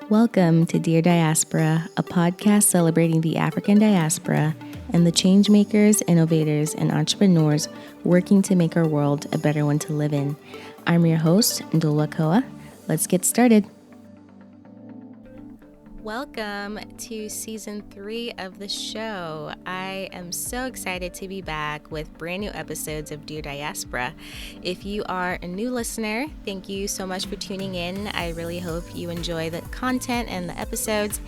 Welcome to Dear Diaspora, a podcast celebrating the African diaspora and the changemakers, innovators, and entrepreneurs working to make our world a better one to live in. I'm your host, Ndulwa Kowa. Let's get started. Welcome to season 3 of the show. I am so excited to be back with brand new episodes of Dear Diaspora. If you are a new listener, thank you so much for tuning in. I really hope you enjoy the content and the episodes.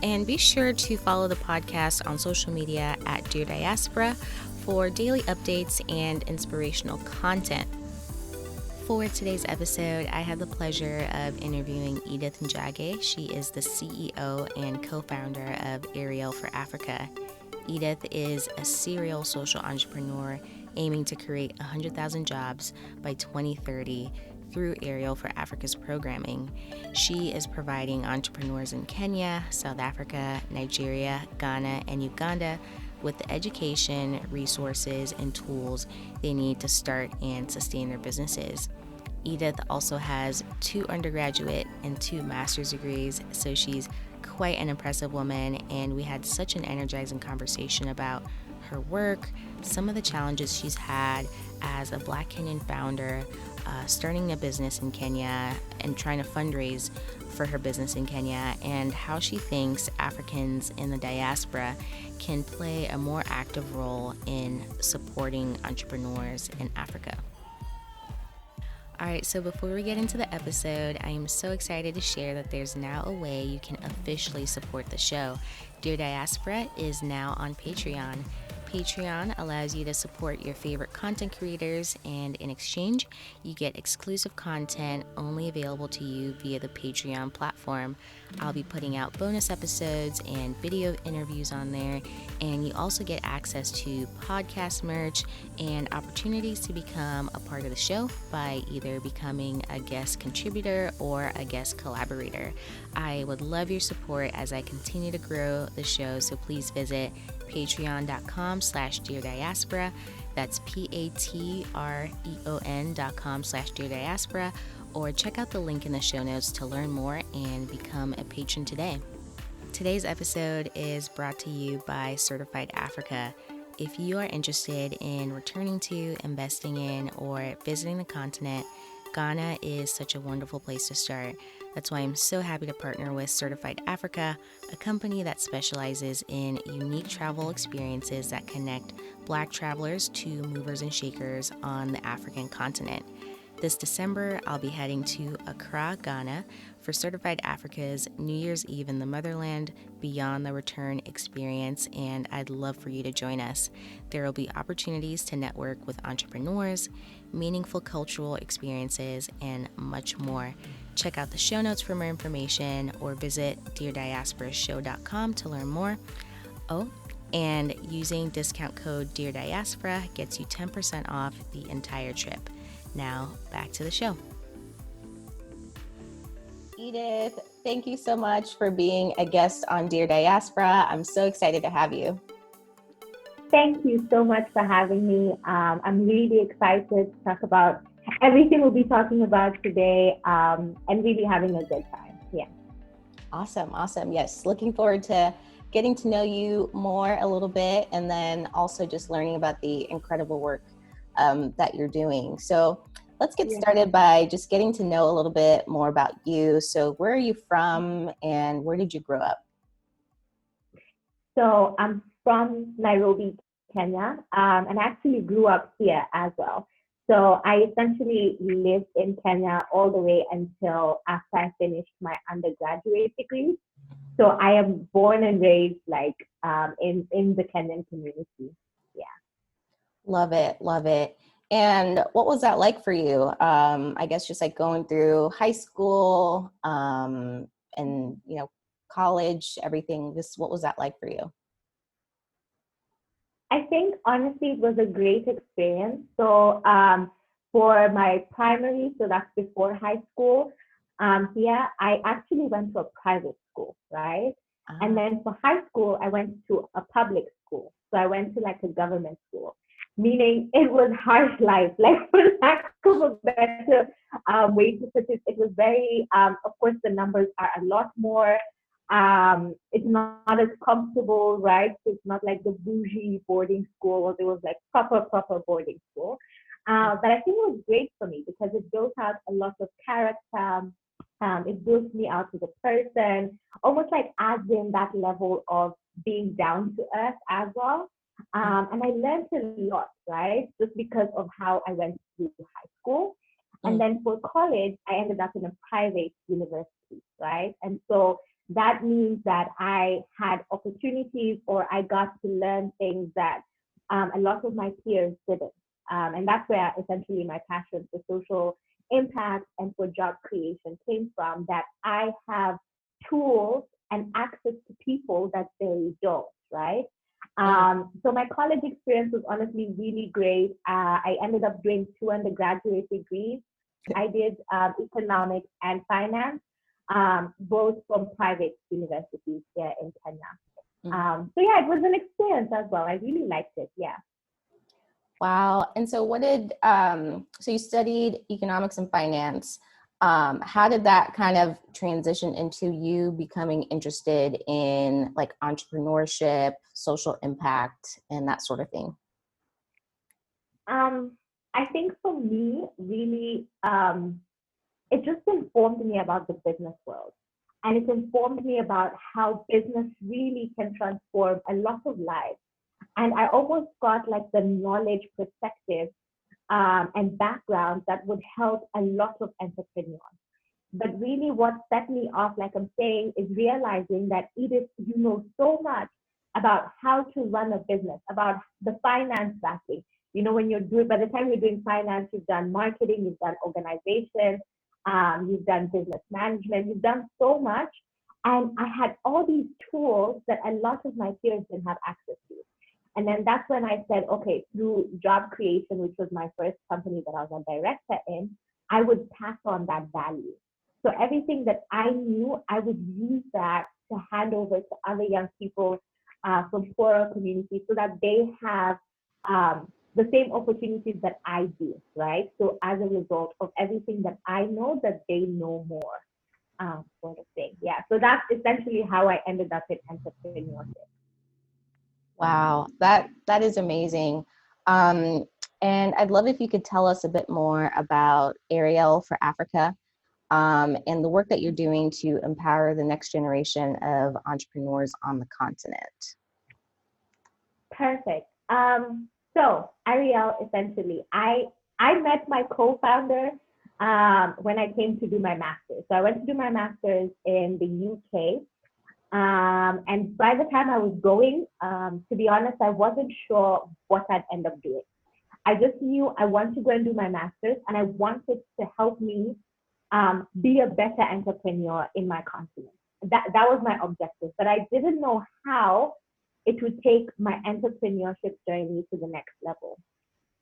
And be sure to follow the podcast on social media at Dear Diaspora for daily updates and inspirational content. For today's episode, I have the pleasure of interviewing Edith Njage. She is the CEO and co-founder of Ariel for Africa. Edith is a serial social entrepreneur aiming to create 100,000 jobs by 2030 through Ariel for Africa's programming. She is providing entrepreneurs in Kenya, South Africa, Nigeria, Ghana, and Uganda with the education, resources, and tools they need to start and sustain their businesses. Edith also has 2 undergraduate and 2 master's degrees, so she's quite an impressive woman, and we had such an energizing conversation about her work, some of the challenges she's had as a Black Kenyan founder, starting a business in Kenya and trying to fundraise for her business in Kenya, and how she thinks Africans in the diaspora can play a more active role in supporting entrepreneurs in Africa. All right, so before we get into the episode, I am so excited to share that there's now a way you can officially support the show. Dear Diaspora is now on Patreon. Patreon allows you to support your favorite content creators, and in exchange, you get exclusive content only available to you via the Patreon platform. I'll be putting out bonus episodes and video interviews on there, and you also get access to podcast merch and opportunities to become a part of the show by either becoming a guest contributor or a guest collaborator. I would love your support as I continue to grow the show, so please visit patreon.com/Dear Diaspora. That's patreon.com/Dear Diaspora, or check out the link in the show notes to learn more and become a patron today. Today's episode is brought to you by Certified Africa. If you are interested in returning to, investing in, or visiting the continent, Ghana is such a wonderful place to start. That's why I'm so happy to partner with Certified Africa, a company that specializes in unique travel experiences that connect Black travelers to movers and shakers on the African continent. This December, I'll be heading to Accra, Ghana for Certified Africa's New Year's Eve in the Motherland Beyond the Return experience, and I'd love for you to join us. There will be opportunities to network with entrepreneurs, meaningful cultural experiences, and much more. Check out the show notes for more information or visit DearDiasporaShow.com to learn more. Oh, and using discount code Dear Diaspora gets you 10% off the entire trip. Now, back to the show. Edith, thank you so much for being a guest on Dear Diaspora. I'm so excited to have you. Thank you so much for having me. I'm really excited to talk about everything we'll be talking about today, and really having a good time. Yeah. Awesome. Yes, looking forward to getting to know you more a little bit, and then also just learning about the incredible work that you're doing. So let's get started by just getting to know a little bit more about you. So where are you from and where did you grow up? So I'm from Nairobi, Kenya, and I actually grew up here as well. So I essentially lived in Kenya all the way until after I finished my undergraduate degree. So I am born and raised in the Kenyan community. Yeah. Love it. And what was that like for you? I guess just like going through high school, and college, everything. Just what was that like for you? I think honestly it was a great experience. So for my primary, so that's before high school, here I actually went to a private school, right? And then for high school, I went to a public school. So I went to like a government school, meaning it was harsh life, like for lack of a better way to put it. It was very, of course, the numbers are a lot more. It's not as comfortable, right? So it's not like the bougie boarding school. It was like proper boarding school. But I think it was great for me because it built out a lot of character. It built me out as a person, almost like adds in that level of being down to earth as well. And I learned a lot, right? Just because of how I went through high school. And then for college, I ended up in a private university, right? And so that means that I had opportunities or I got to learn things that a lot of my peers didn't. And that's where essentially my passion for social impact and for job creation came from, that I have tools and access to people that they don't, right? So my college experience was honestly really great. I ended up doing 2 undergraduate degrees. I did economics and finance, both from private universities here in Kenya. So yeah, it was an experience as well. I really liked it. Yeah. Wow. And so what did, so you studied economics and finance. How did that kind of transition into you becoming interested in like entrepreneurship, social impact, and that sort of thing? I think for me, really, it just informed me about the business world. And it informed me about how business really can transform a lot of lives. And I almost got like the knowledge, perspective, and background that would help a lot of entrepreneurs. But really, what set me off, like I'm saying, is realizing that Edith, you know so much about how to run a business, about the finance backing. You know, when you're doing, by the time you're doing finance, you've done marketing, you've done organization, you've done business management, you've done so much. And I had all these tools that a lot of my peers didn't have access to. And then that's when I said, okay, through job creation, which was my first company that I was a director in, I would pass on that value. So everything that I knew, I would use that to hand over to other young people from poorer communities so that they have the same opportunities that I do, right? So as a result of everything that I know, that they know more, sort of thing. Yeah. So that's essentially how I ended up in entrepreneurship. Wow, that is amazing. And I'd love if you could tell us a bit more about Ariel for Africa, and the work that you're doing to empower the next generation of entrepreneurs on the continent. Perfect. So Ariel, essentially, I met my co-founder when I came to do my master's. So I went to do my master's in the UK. And by the time I was going, to be honest, I wasn't sure what I'd end up doing. I just knew I wanted to go and do my master's, and I wanted to help me be a better entrepreneur in my continent. That was my objective, but I didn't know how it would take my entrepreneurship journey to the next level.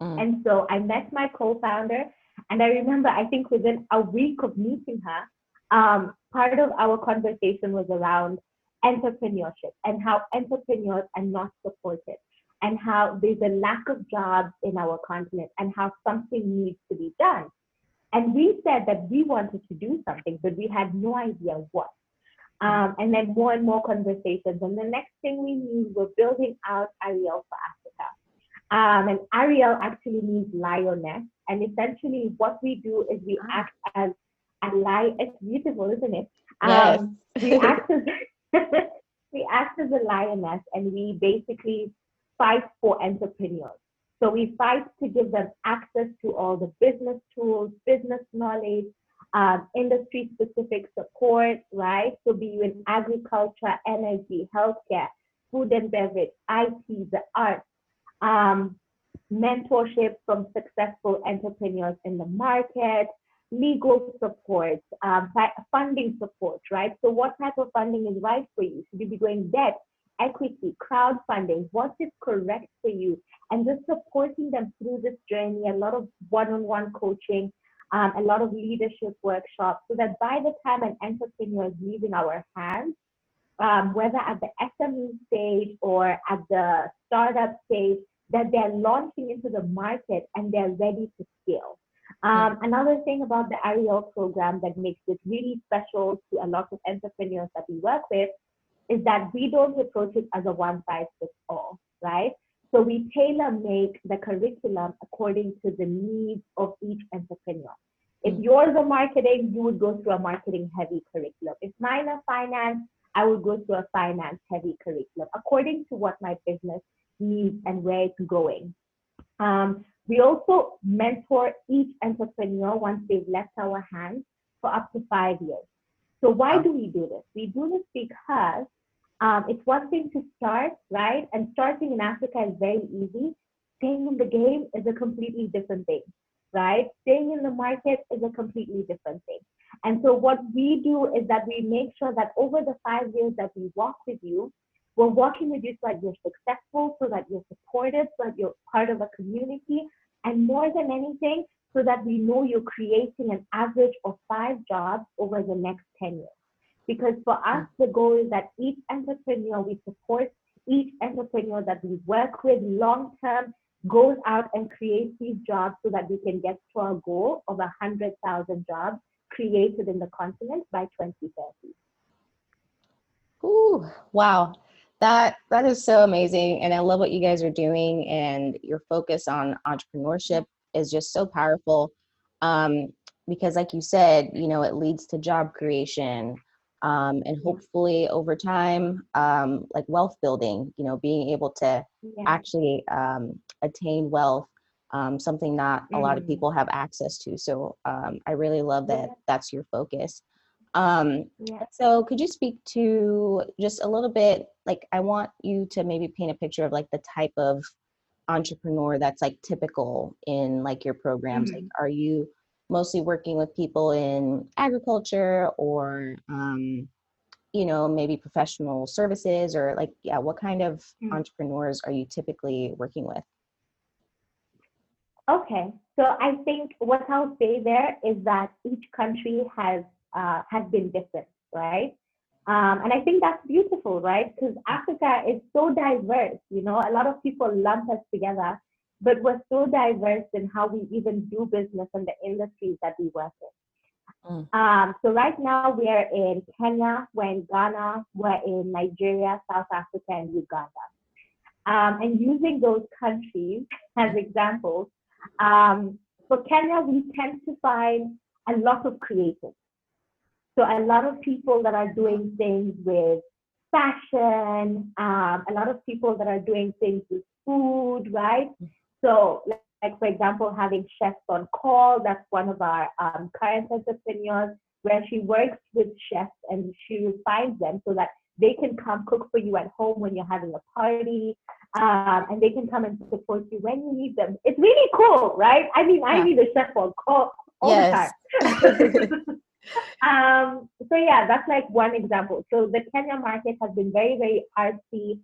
And so I met my co-founder, and I remember, I think within a week of meeting her, part of our conversation was around entrepreneurship and how entrepreneurs are not supported and how there's a lack of jobs in our continent and how something needs to be done. And we said that we wanted to do something, but we had no idea what. And then more and more conversations. And the next thing we knew, we're building out Ariel for Africa. And Ariel actually means lioness. And essentially what we do is we act as a lion. It's beautiful, isn't it? Yes. We act as we act as a lioness, and we basically fight for entrepreneurs. So we fight to give them access to all the business tools, business knowledge, industry-specific support, right? So be you in agriculture, energy, healthcare, food and beverage, IT, the arts, mentorship from successful entrepreneurs in the market, legal support, funding support, right? So what type of funding is right for you? Should you be going debt, equity, crowdfunding? What is correct for you? And just supporting them through this journey, a lot of one-on-one coaching, a lot of leadership workshops, so that by the time an entrepreneur is leaving our hands, whether at the SME stage or at the startup stage, that they're launching into the market and they're ready to scale. Another thing about the Ariel program that makes it really special to a lot of entrepreneurs that we work with is that we don't approach it as a one size fits all, right? So we tailor make the curriculum according to the needs of each entrepreneur. If yours are marketing, you would go through a marketing heavy curriculum. If mine are finance, I would go through a finance heavy curriculum according to what my business needs and where it's going. We also mentor each entrepreneur once they've left our hands for up to 5 years. So why do we do this? We do this because it's one thing to start, right? And starting in Africa is very easy. Staying in the game is a completely different thing, right? Staying in the market is a completely different thing. And so what we do is that we make sure that over the 5 years that we walk with you, we're walking with you so that you're successful, so that you're supported, so that you're part of a community, and more than anything, so that we know you're creating an average of 5 jobs over the next 10 years. Because for us, the goal is that each entrepreneur we support, each entrepreneur that we work with long term goes out and creates these jobs so that we can get to our goal of 100,000 jobs created in the continent by 2030. Ooh, wow. That is so amazing. And I love what you guys are doing, and your focus on entrepreneurship is just so powerful. Because like you said, it leads to job creation, and hopefully over time, like wealth building, being able to actually attain wealth, something not a lot of people have access to. So I really love that that's your focus. So could you speak to just a little bit, like I want you to maybe paint a picture of like the type of entrepreneur that's like typical in like your programs? Like, are you mostly working with people in agriculture or, maybe professional services, or like, what kind of entrepreneurs are you typically working with? Okay, so I think what I'll say there is that each country has been different, right? And I think that's beautiful, right? Because Africa is so diverse. A lot of people lump us together, but we're so diverse in how we even do business and the industries that we work in. So right now we are in Kenya, we're in Ghana, we're in Nigeria, South Africa, and Uganda. And using those countries as examples, for Kenya, we tend to find a lot of creatives. So a lot of people that are doing things with fashion, a lot of people that are doing things with food, right? So like for example, having chefs on call, that's one of our current entrepreneurs, where she works with chefs and she refines them so that they can come cook for you at home when you're having a party, and they can come and support you when you need them. It's really cool, right? I mean, I need a chef on call all the time. So yeah, that's like one example. So the Kenya market has been very, very artsy.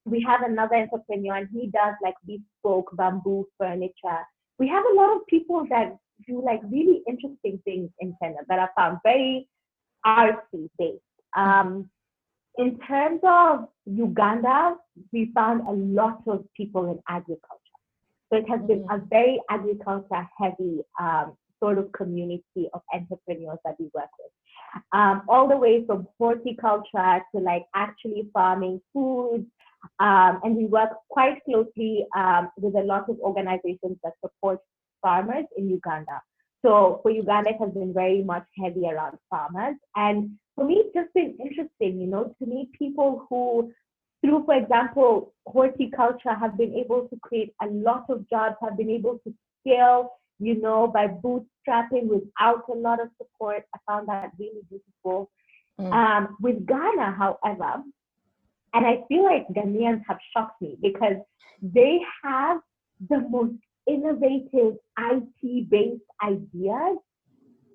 We have another entrepreneur and he does like bespoke bamboo furniture. We have a lot of people that do like really interesting things in Kenya that are found very artsy based. In terms of Uganda, we found a lot of people in agriculture. So it has been a very agriculture heavy sort of community of entrepreneurs that we work with. All the way from horticulture to like actually farming food. And we work quite closely with a lot of organizations that support farmers in Uganda. So for Uganda, it has been very much heavy around farmers. And for me, it's just been interesting, to meet people who, through, for example, horticulture, have been able to create a lot of jobs, have been able to scale, by bootstrapping without a lot of support. I found that really beautiful. With Ghana, however, and I feel like Ghanaians have shocked me because they have the most innovative IT-based ideas.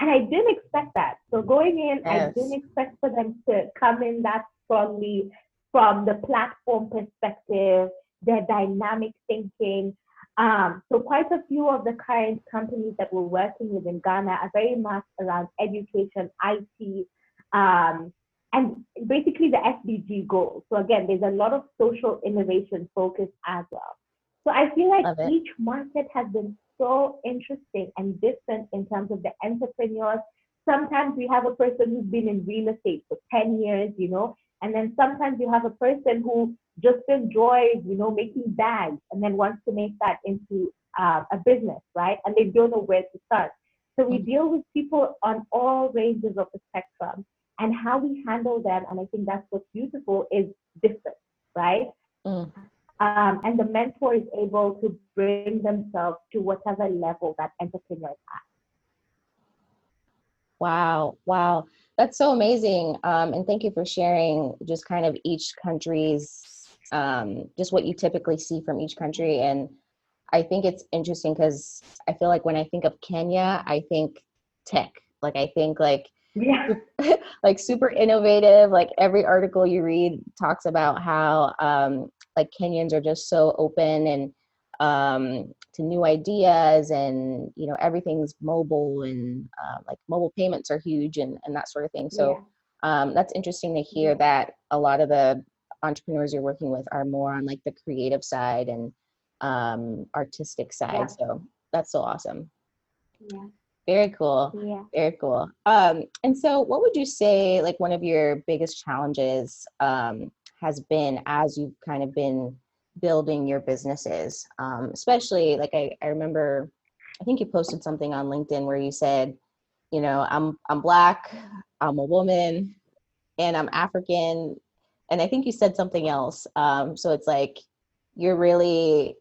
And I didn't expect that. So going in, I didn't expect for them to come in that strongly from the platform perspective, their dynamic thinking. So quite a few of the current companies that we're working with in Ghana are very much around education, IT, and basically the SDG goals. So again, there's a lot of social innovation focus as well. So I feel like each market has been so interesting and different in terms of the entrepreneurs. Sometimes we have a person who's been in real estate for 10 years, and then sometimes you have a person who just enjoys, making bags and then wants to make that into a business, right? And they don't know where to start. So we deal with people on all ranges of the spectrum, and how we handle them. And I think that's what's beautiful is different, right? And the mentor is able to bring themselves to whatever level that entrepreneur is at. Wow. That's so amazing. And thank you for sharing just kind of each country's, just what you typically see from each country. And I think it's interesting because I feel like when I think of Kenya, I think tech. Like I think like like super innovative. Like every article you read talks about how like Kenyans are just so open and to new ideas, and everything's mobile, and like mobile payments are huge, and that sort of thing. So that's interesting to hear that a lot of the entrepreneurs you're working with are more on like the creative side and artistic side. So that's so awesome. Very cool. Very cool. And so what would you say like one of your biggest challenges has been as you've kind of been building your businesses? Especially like I remember, I think you posted something on LinkedIn where you said, I'm Black, I'm a woman, and I'm African. And I think you said something else. So it's like, you're really,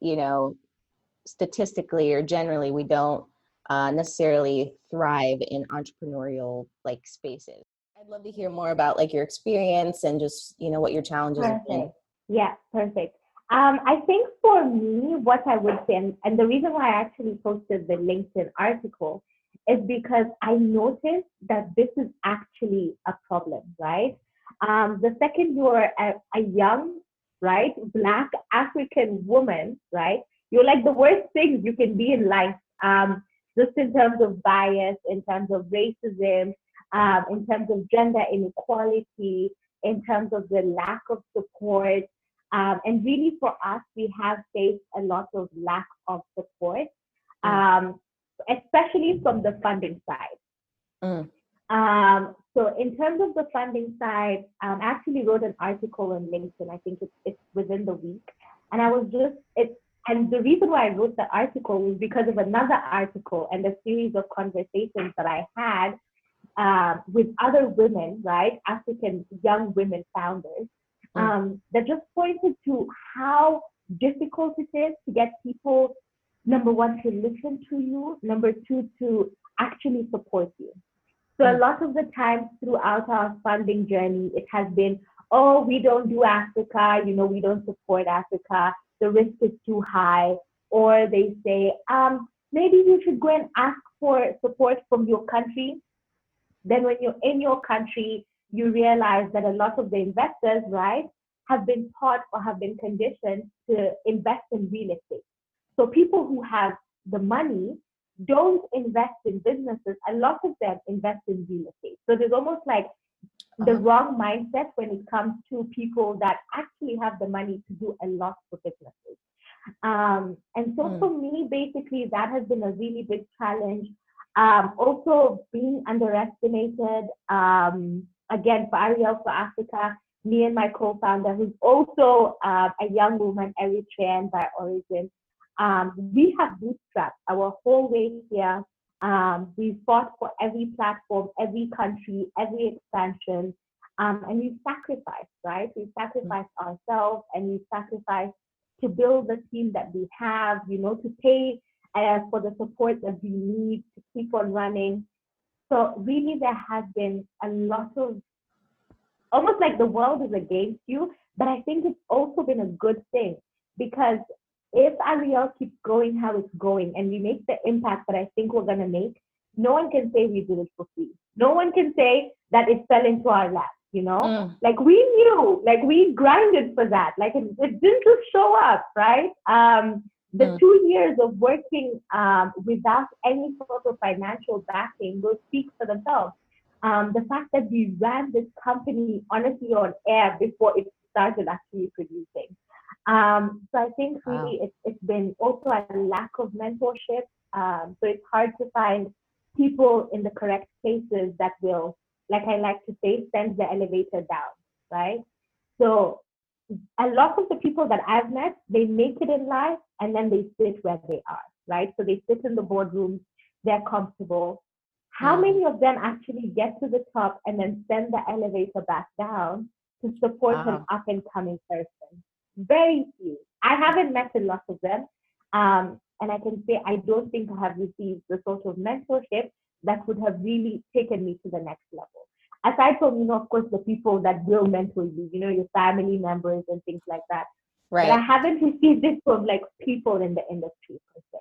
statistically or generally, we don't necessarily thrive in entrepreneurial like spaces. I'd love to hear more about like your experience and just, what your challenges have been. Yeah, perfect. I think for me, what I would say, and the reason why I actually posted the LinkedIn article is because I noticed that this is actually a problem, right? The second you're a young, right, Black African woman, right, you're like the worst things you can be in life, just in terms of bias, in terms of racism, in terms of gender inequality, in terms of the lack of support. And really for us, we have faced a lot of lack of support, especially from the funding side. So in terms of the funding side, I actually wrote an article on LinkedIn. I think it's within the week. And and the reason why I wrote the article was because of another article and a series of conversations that I had with other women, right? African young women founders, that just pointed to how difficult it is to get people, number one, to listen to you, number two, to actually support you. So a lot of the time throughout our funding journey, it has been, oh, we don't do Africa, we don't support Africa, the risk is too high. Or they say, maybe you should go and ask for support from your country. Then when you're in your country, you realize that a lot of the investors, right, have been taught or have been conditioned to invest in real estate. So people who have the money don't invest in businesses. A lot of them invest in real estate. So there's almost like the wrong mindset when it comes to people that actually have the money to do a lot for businesses. And so for me, basically, that has been a really big challenge. Also being underestimated. Again, for Ariel, for Africa, me and my co-founder, who's also a young woman, Eritrean by origin, we have bootstrapped our whole way here. We fought for every platform, every country, every expansion, and we've sacrificed, right? We've sacrificed ourselves, and we've sacrificed to build the team that we have, to pay for the support that we need to keep on running. So really, there has been a lot of, almost like the world is against you, but I think it's also been a good thing, because if Ariel keeps going how it's going and we make the impact that I think we're going to make, no one can say we did it for free. No one can say that it fell into our lap, Like we knew, like we grinded for that. Like it didn't just show up, right? The 2 years of working without any sort of financial backing will speak for themselves. The fact that we ran this company honestly on air before it started actually producing. So I think really it's been also a lack of mentorship. So it's hard to find people in the correct places that will, like I like to say, send the elevator down, right? So a lot of the people that I've met, they make it in life and then they sit where they are, right? So they sit in the boardrooms, they're comfortable. How many of them actually get to the top and then send the elevator back down to support an up and coming person? Very few. I haven't met a lot of them. And I can say I don't think I have received the sort of mentorship that would have really taken me to the next level. Aside from, of course, the people that will mentor you, your family members and things like that. Right. But I haven't received this from like people in the industry per se.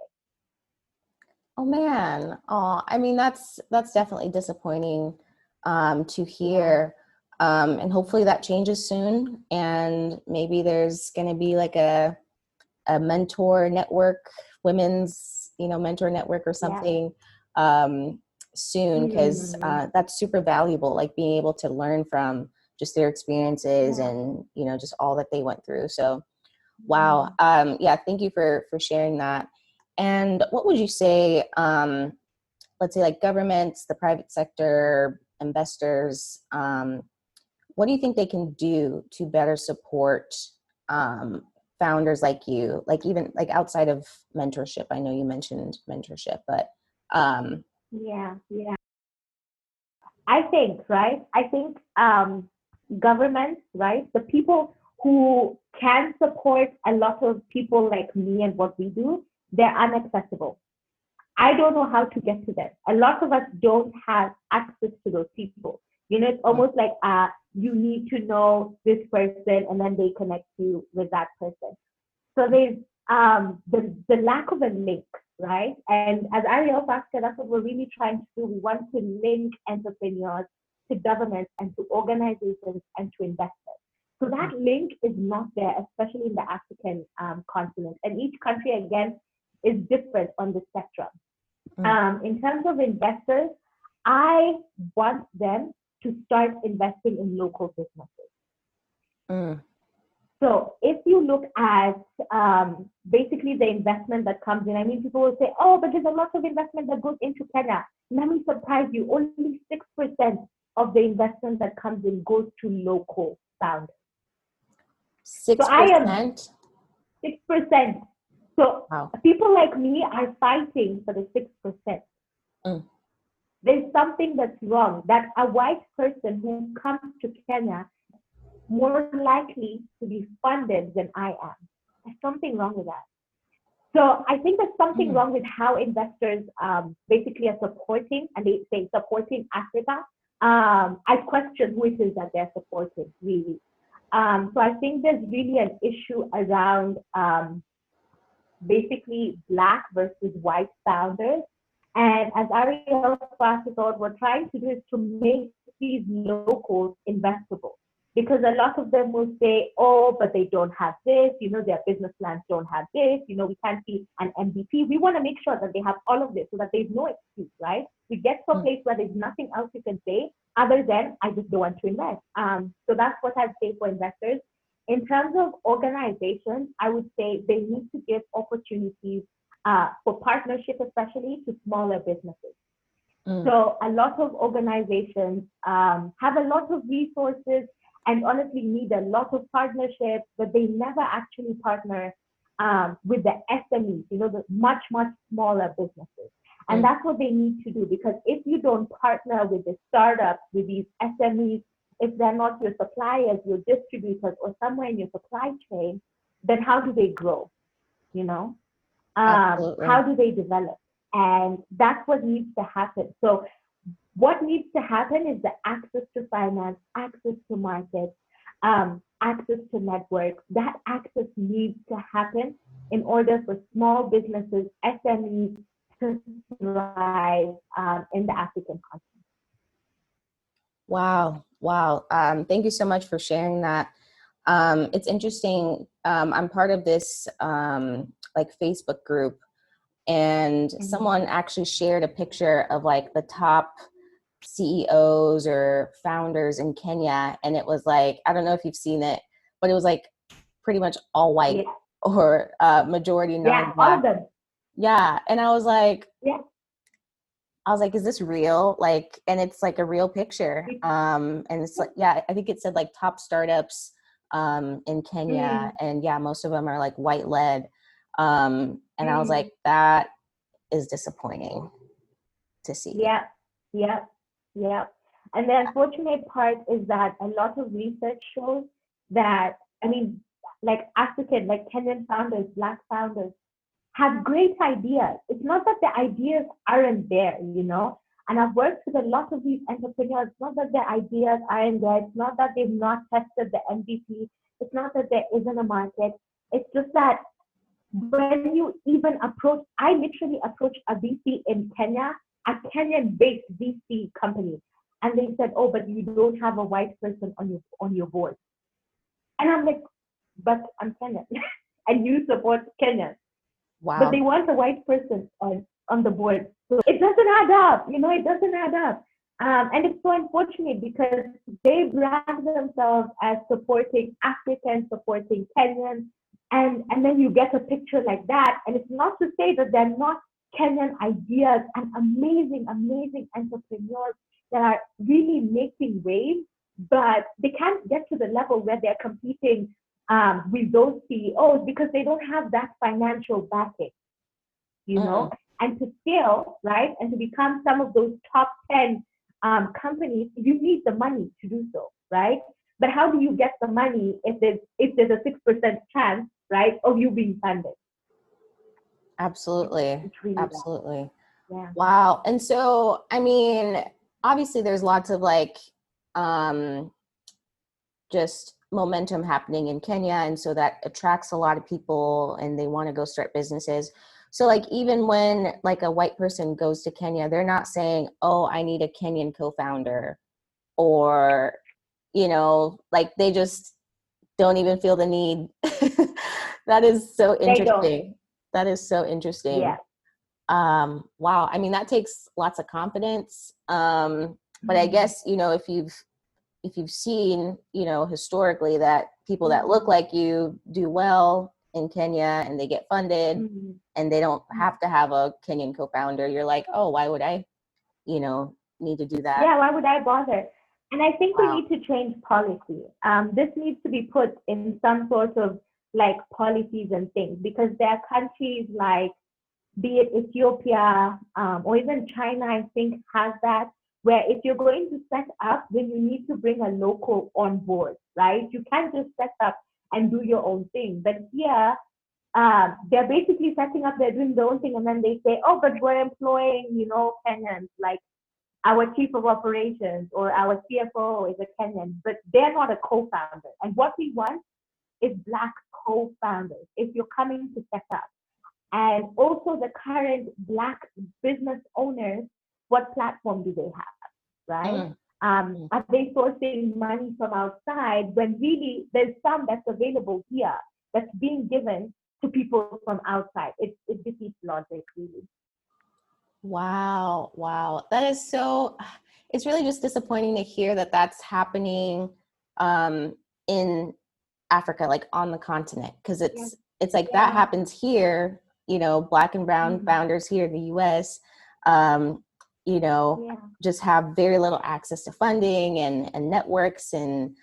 Oh man. Oh, I mean, that's definitely disappointing to hear. And hopefully that changes soon. And maybe there's going to be like a mentor network, women's, mentor network or something soon, because that's super valuable, like being able to learn from just their experiences and, just all that they went through. So, wow. Thank you for sharing that. And what would you say, let's say like governments, the private sector, investors, what do you think they can do to better support founders like you, like even like outside of mentorship? I know you mentioned mentorship, but I think, right? Governments, right? The people who can support a lot of people like me and what we do, they're inaccessible. I don't know how to get to them. A lot of us don't have access to those people. It's almost like you need to know this person and then they connect you with that person. So there's the lack of a link, right? And as Ariel said, that's what we're really trying to do. We want to link entrepreneurs to governments and to organizations and to investors. So that link is not there, especially in the African continent. And each country, again, is different on the spectrum. In terms of investors, I want them to start investing in local businesses. So if you look at basically the investment that comes in, I mean, people will say, oh, but there's a lot of investment that goes into Kenya. Let me surprise you, only 6% of the investment that comes in goes to local founders. 6%? So I am 6%. So people like me are fighting for the 6%. There's something that's wrong, that a white person who comes to Kenya more likely to be funded than I am. There's something wrong with that. So I think there's something wrong with how investors basically are supporting, and they say supporting Africa. I question who it is that they're supporting, really. So I think there's really an issue around basically Black versus white founders. And as Ariel started out, what we're trying to do is to make these locals investable. Because a lot of them will say, oh, but they don't have this, their business plans don't have this, we can't see an MVP. We want to make sure that they have all of this so that there's no excuse, right? We get to a place where there's nothing else you can say other than, I just don't want to invest. So that's what I'd say for investors. In terms of organizations, I would say they need to give opportunities for partnership, especially to smaller businesses. So a lot of organizations have a lot of resources and honestly need a lot of partnerships, but they never actually partner with the SMEs, the much, much smaller businesses. And that's what they need to do, because if you don't partner with the startups, with these SMEs, if they're not your suppliers, your distributors, or somewhere in your supply chain, then how do they grow? How do they develop? And that's what needs to happen. So what needs to happen is the access to finance, access to markets, access to networks. That access needs to happen in order for small businesses, SMEs, to thrive in the African continent. Wow. Thank you so much for sharing that. It's interesting. I'm part of this like Facebook group, and someone actually shared a picture of like the top CEOs or founders in Kenya. And it was like, I don't know if you've seen it, but it was like pretty much all white or majority Yeah, all of non-Black. them. Yeah. And I was like, Yeah. is this real? Like, and it's like a real picture. And it's like, yeah, I think it said like top startups in Kenya. And yeah, most of them are like white led. And I was like, that is disappointing to see. Yeah, yeah, yeah. And the unfortunate part is that a lot of research shows that, I mean, like African, like Kenyan founders, Black founders have great ideas. It's not that the ideas aren't there, you know. And I've worked with a lot of these entrepreneurs. It's not that their ideas aren't there. It's not that they've not tested the MVP. It's not that there isn't a market. It's just that when you even approach, I literally approached a VC in Kenya, a Kenyan-based VC company, and they said, "Oh, but you don't have a white person on your board." And I'm like, "But I'm Kenyan, and you support Kenya." Wow. But they want a white person on the board. So it doesn't add up, you know, it doesn't add up. And it's so unfortunate because they brand themselves as supporting Africans, supporting Kenyans, and then you get a picture like that. And it's not to say that they're not Kenyan ideas and amazing, amazing entrepreneurs that are really making waves, but they can't get to the level where they're competing with those CEOs because they don't have that financial backing, you know, and to scale, right, and to become some of those top 10 companies, you need the money to do so, right? But how do you get the money if there's a 6% chance, right, of you being funded? Absolutely. It's really absolutely. Yeah. Wow. And so, I mean, obviously there's lots of like just momentum happening in Kenya. And so that attracts a lot of people and they want to go start businesses. So like, even when like a white person goes to Kenya, they're not saying, "Oh, I need a Kenyan co-founder," or, you know, like they just don't even feel the need. That is so interesting. That is so interesting. Yeah. Wow. I mean, that takes lots of confidence. But I guess, you know, if you've seen, you know, historically that people that look like you do well in Kenya and they get funded and they don't have to have a Kenyan co-founder, you're like, "Oh, why would I, you know, need to do that?" Yeah, why would I bother? And I think we need to change policy. This needs to be put in some sort of like policies and things, because there are countries like, be it Ethiopia or even China, I think has that, where if you're going to set up, then you need to bring a local on board, right? You can't just set up and do your own thing. But here, they're basically setting up, they're doing their own thing, and then they say, "Oh, but we're employing, you know, Kenyans, like our chief of operations or our CFO is a Kenyan," but they're not a co-founder. And what we want is Black co-founders if you're coming to set up. And also the current Black business owners, what platform do they have, right? Are they sourcing money from outside when really there's some that's available here that's being given to people from outside? It defeats logic, really. Wow. That is so, it's really just disappointing to hear that that's happening in Africa, like on the continent, because it's like that happens here, you know, Black and brown founders here in the US, you know, just have very little access to funding and networks and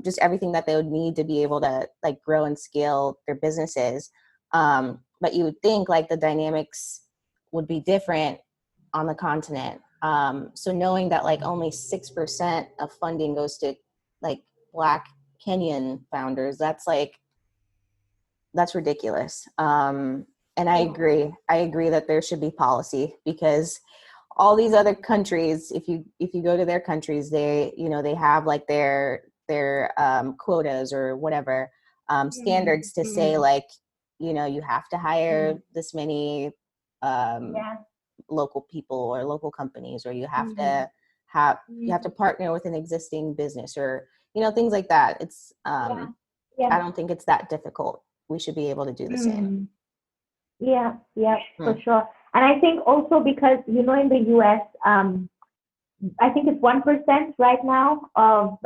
just everything that they would need to be able to like grow and scale their businesses. But you would think like the dynamics would be different on the continent. So knowing that like only 6% of funding goes to like Black Kenyan founders, that's ridiculous. And I agree that there should be policy, because all these other countries, if you go to their countries, they, you know, they have like their quotas or whatever standards to say like, you know, you have to hire this many local people or local companies, or you have to partner with an existing business, or, you know, things like that. It's I don't think it's that difficult. We should be able to do the same. Yeah, for sure. And I think also because, you know, in the US, I think it's 1% right now of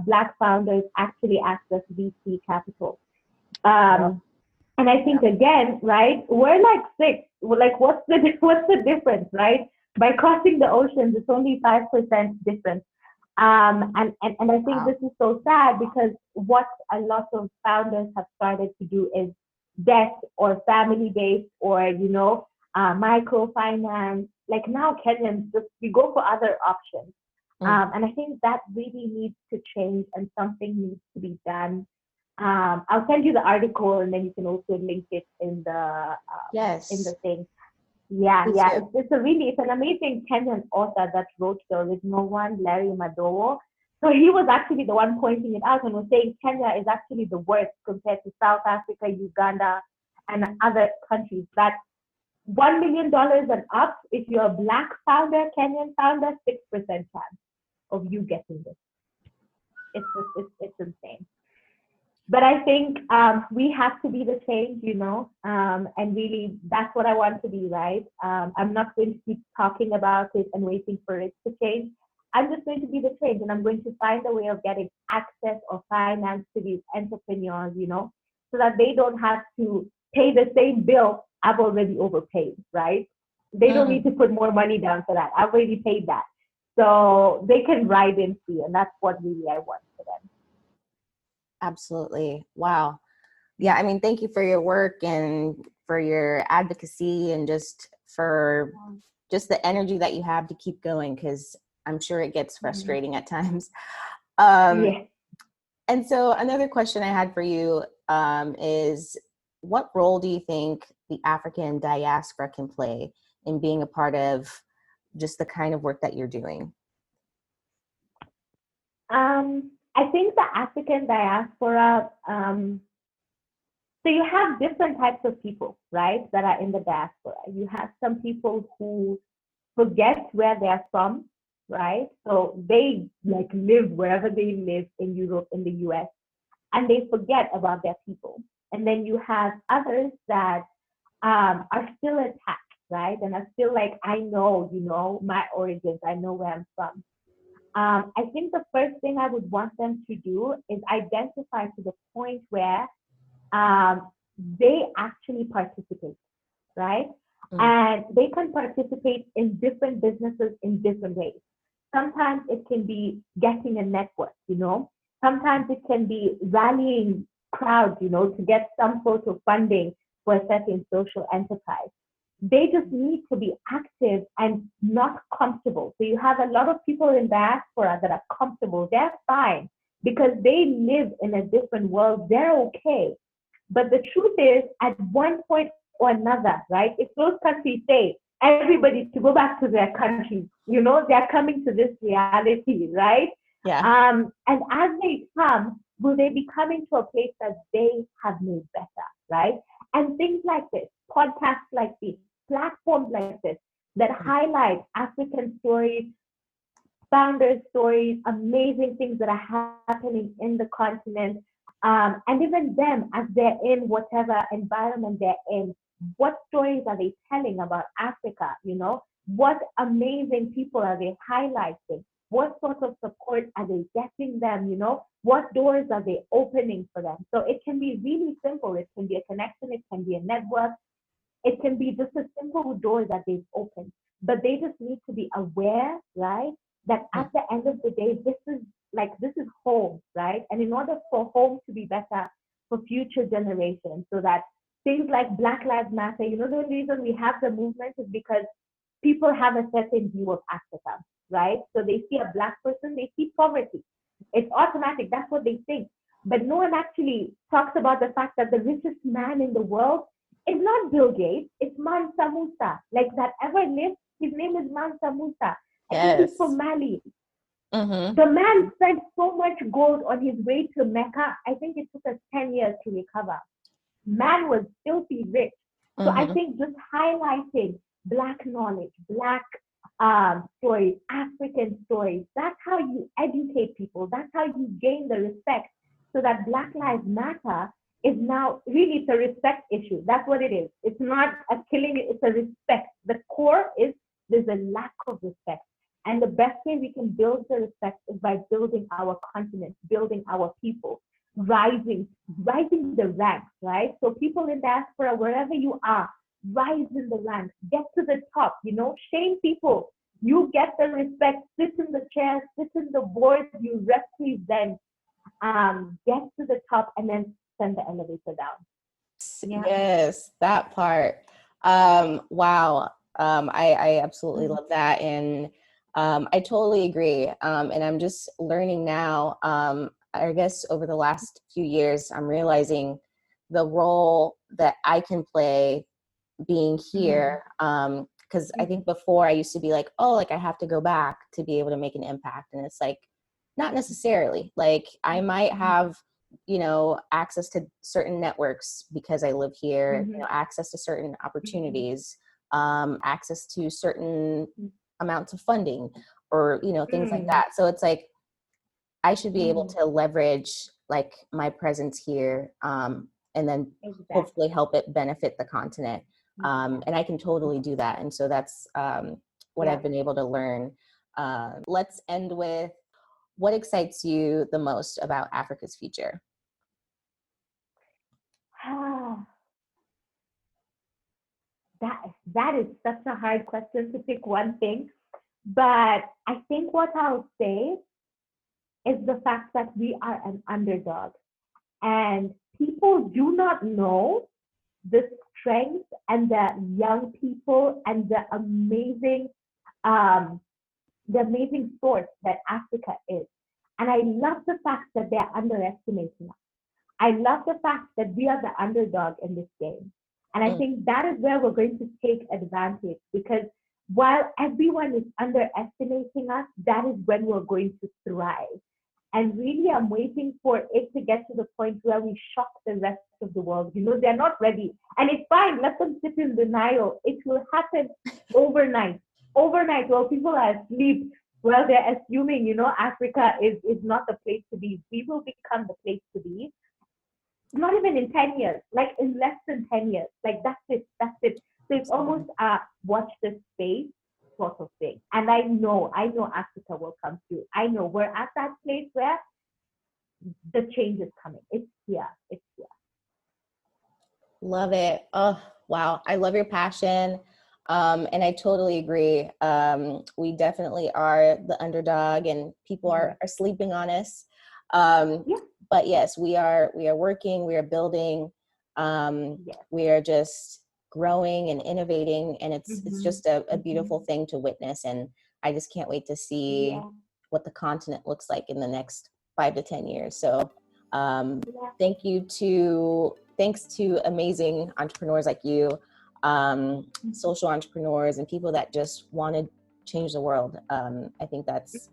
Black founders actually access VC capital. Well, And I think yeah. again, right, we're like six. We're like, what's the difference, right? By crossing the oceans, it's only 5% difference. And I think Wow. this is so sad because what a lot of founders have started to do is debt or family based or, microfinance. Like now Kenyans just, we go for other options. Mm. And I think that really needs to change and something needs to be done. I'll send you the article and then you can also link it in Yes, the thing. Yeah, please yeah. do. It's an amazing Kenyan author that wrote the original one, Larry Madowo. So he was actually the one pointing it out and was saying Kenya is actually the worst compared to South Africa, Uganda, and other countries. That $1 million and up, if you're a black founder, Kenyan founder, 6% chance of you getting this. It's insane. But I think we have to be the change, and really that's what I want to be, right? I'm not going to keep talking about it and waiting for it to change. I'm just going to be the change and I'm going to find a way of getting access or finance to these entrepreneurs, so that they don't have to pay the same bill I've already overpaid, right? They don't need Mm. to put more money down for that. I've already paid that. So they can ride in free, and that's what really I want for Absolutely. Wow. Yeah, I them. mean, thank you for your work and for your advocacy and just for just the energy that you have to keep going, because I'm sure it gets Mm. frustrating at times. Um, Yeah. and so another question I had for you is, what role do you think the African diaspora can play in being a part of just the kind of work that you're doing? I think the African diaspora, so you have different types of people, right, that are in the diaspora. You have some people who forget where they're from, right? So they like live wherever they live in Europe, in the US, and they forget about their people. And then you have others that are still attached, right? And are still like, I know, my origins, I know where I'm from. I think the first thing I would want them to do is identify to the point where um, they actually participate, right? Mm. And they can participate in different businesses in different ways. Sometimes it can be getting a network, Sometimes it can be rallying crowds, to get some sort of funding for a certain social enterprise. They just need to be active and not comfortable. So you have a lot of people in diaspora that are comfortable. They're fine because they live in a different world. They're okay. But the truth is, at one point or another, right, if those countries say everybody to go back to their countries, they're coming to this reality, right? Yeah. And as they come, will they be coming to a place that they have made better, right? And things like this, podcasts like this, platforms like this that highlight African stories, founders' stories, amazing things that are happening in the continent. And even them, as they're in whatever environment they're in, what stories are they telling about Africa? What amazing people are they highlighting? What sort of support are they getting them? What doors are they opening for them? So it can be really simple. It can be a connection, it can be a network, it can be just a simple door that they've opened, but they just need to be aware, right? That Mm. at the end of the day, this is home, right? And in order for home to be better for future generations, so that things like Black Lives Matter, the reason we have the movement is because people have a certain view of Africa, right? So they see a black person, they see poverty. It's automatic. That's what they think. But no one actually talks about the fact that the richest man in the world is not Bill Gates. It's Mansa Musa. Like that ever lived, his name is Mansa Musa. I think he's Yes. from Mali. Mm-hmm. The man spent so much gold on his way to Mecca. I think it took us 10 years to recover. Man was filthy rich. So I Mm-hmm. think just highlighting Black knowledge, Black stories, African stories, that's how you educate people. That's how you gain the respect. So that Black Lives Matter is now really, it's a respect issue. That's what it is. It's not a killing, it's a respect. The core is there's a lack of respect. And the best way we can build the respect is by building our continent, building our people. rising the ranks, right? So people in diaspora, wherever you are, rise in the ranks, get to the top, shame people. You get the respect, sit in the chair, sit in the board, you represent, get to the top, and then send the elevator down. Yeah. Yes, that part. Wow. I absolutely love that. And I totally agree. And I'm just learning now, I guess over the last few years, I'm realizing the role that I can play being here. Because I think before I used to be like, oh, like I have to go back to be able to make an impact. And it's like, not necessarily. Like I might have access to certain networks because I live here, access to certain opportunities, access to certain amounts of funding or, things like that. So it's like, I should be able to leverage like my presence here, and then hopefully help it benefit the continent. And I can totally do that. And so that's what I've been able to learn. Let's end with, what excites you the most about Africa's future? That is such a hard question to pick one thing. But I think what I'll say is the fact that we are an underdog. And people do not know the strength and the young people and the amazing source that Africa is. And I love the fact that they're underestimating us. I love the fact that we are the underdog in this game. And I think that is where we're going to take advantage, because while everyone is underestimating us, that is when we're going to thrive. And really, I'm waiting for it to get to the point where we shock the rest of the world. They're not ready. And it's fine. Let them sit in denial. It will happen overnight. Overnight, while people are asleep, while they're assuming, Africa is not the place to be. We will become the place to be. Not even in 10 years, like in less than 10 years. Like that's it. So it's almost watch this space sort of thing. And I know Africa will come through. I know we're at that place where the change is coming. It's here. Love it. Oh, wow. I love your passion. And I totally agree. We definitely are the underdog and people are sleeping on us. But yes, we are working, we are building, we are just growing and innovating, and it's just a beautiful thing to witness. And I just can't wait to see what the continent looks like in the next 5 to 10 years. So thanks to amazing entrepreneurs like you, social entrepreneurs and people that just want to change the world. I think that's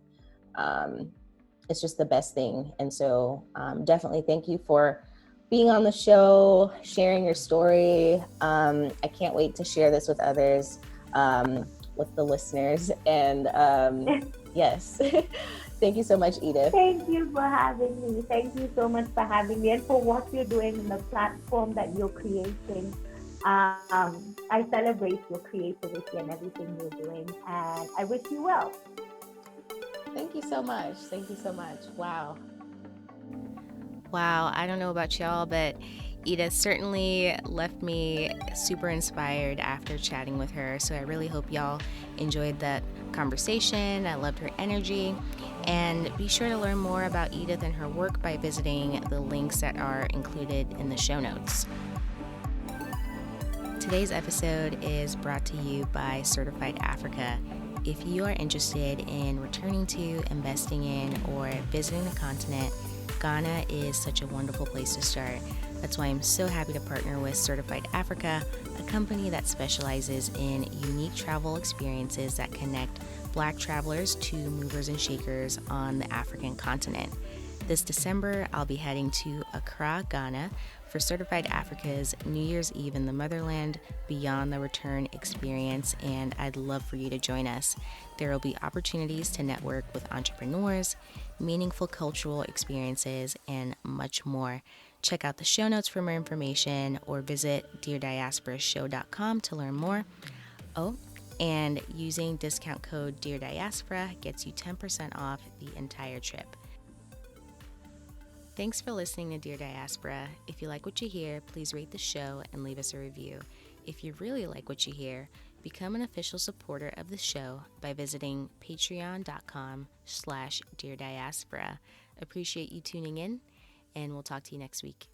it's just the best thing. And so definitely thank you for being on the show, sharing your story. I can't wait to share this with others, with the listeners. And yes, thank you so much, Edith. Thank you for having me. Thank you so much for having me and for what you're doing in the platform that you're creating. I celebrate your creativity and everything you're doing, and I wish you well. Thank you so much. Wow. I don't know about y'all, but Edith certainly left me super inspired after chatting with her. So I really hope y'all enjoyed that conversation. I loved her energy. And be sure to learn more about Edith and her work by visiting the links that are included in the show notes. Today's episode is brought to you by Certified Africa. If you are interested in returning to, investing in, or visiting the continent, Ghana is such a wonderful place to start. That's why I'm so happy to partner with Certified Africa, a company that specializes in unique travel experiences that connect Black travelers to movers and shakers on the African continent. This December, I'll be heading to Accra, Ghana, for Certified Africa's New Year's Eve in the Motherland Beyond the Return experience, and I'd love for you to join us. There will be opportunities to network with entrepreneurs, meaningful cultural experiences, and much more. Check out the show notes for more information or visit DearDiasporaShow.com to learn more. Oh, and using discount code DearDiaspora gets you 10% off the entire trip. Thanks for listening to Dear Diaspora. If you like what you hear, please rate the show and leave us a review. If you really like what you hear, become an official supporter of the show by visiting patreon.com/Dear Diaspora. Appreciate you tuning in, and we'll talk to you next week.